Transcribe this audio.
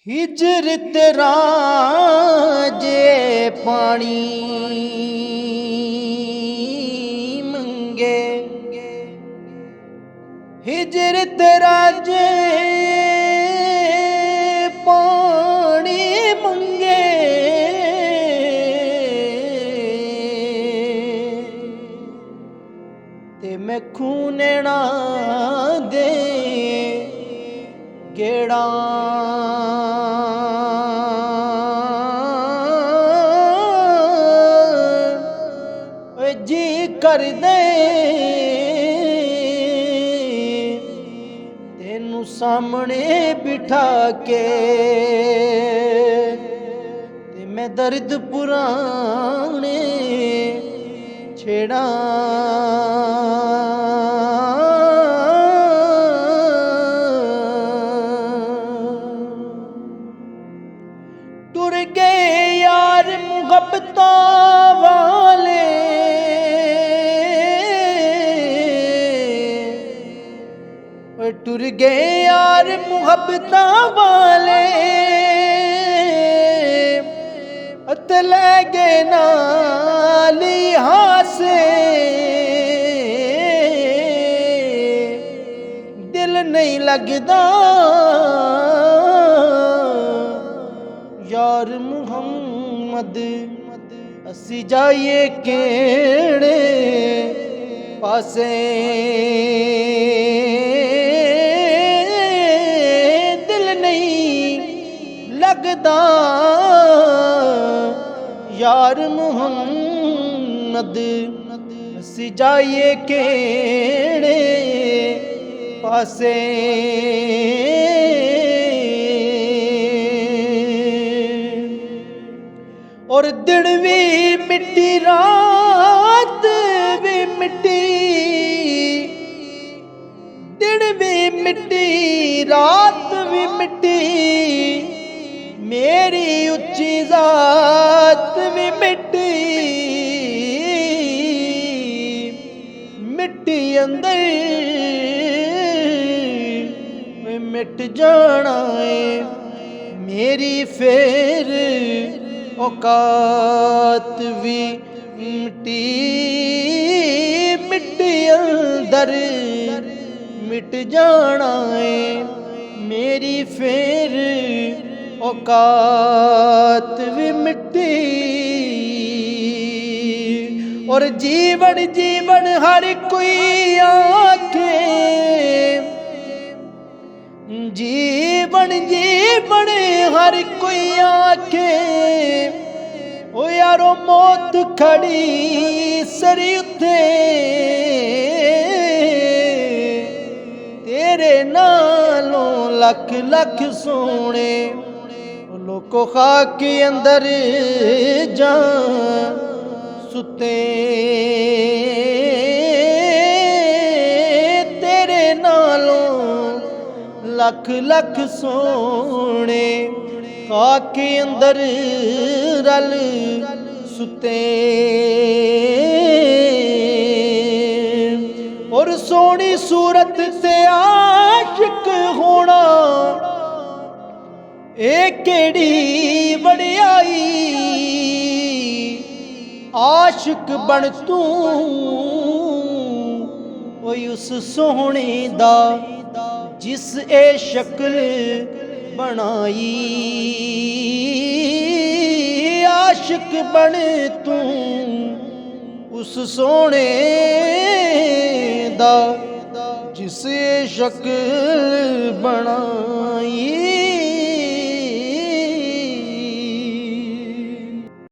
हिजर तेरा जे पानी मंगे, हिजर तेरा जे पानी मंगे, ते मैं खूनेना दे गेड़ा जी कर दे तेनू सामने बिठा के, ते मैं दर्द पुराने छेड़ा। टुर गए यार मुहब्बतां वाले, टुर गए यार मुहब्बतां वाले, ते लै गए नाल हासे। दिल नहीं लगदा यार मुहम्मद, असी जाइए केड़े पासे। दिल नहीं लगदा यार मुहम्मद, असी जाइए केड़े पासे। और दिन भी मिट्टी रात भी मिट्टी, दिन भी मिट्टी रात भी मिट्टी, मेरी उच्ची जात भी मिट्टी। मिट्टी अंदर मिट जाना है मेरी, फिर औकात भी मिट्टी। मिट्टी अंदर मिट जाना है मेरी, फिर औकात भी मिट्टी। और जीवन जीवन हर कोई आखे, जीवन जीवन हर कोई आखे, ओ यारो मौत खड़ी सरी उथे, तेरे नालों लख लख सोने लोको खाक अंदर जा सुते। तेरे नालों लख लख सोने खाक अंदर रल सुते। और सोनी सूरत ते आशिक होना, ए केड़ी वडियाई। आशिक बन तू ओए उस सोहणे दा, जिस ए शक्ल बनाई। आशिक बन तू उस सोहणे दा, जिस ए शक्ल बनाई।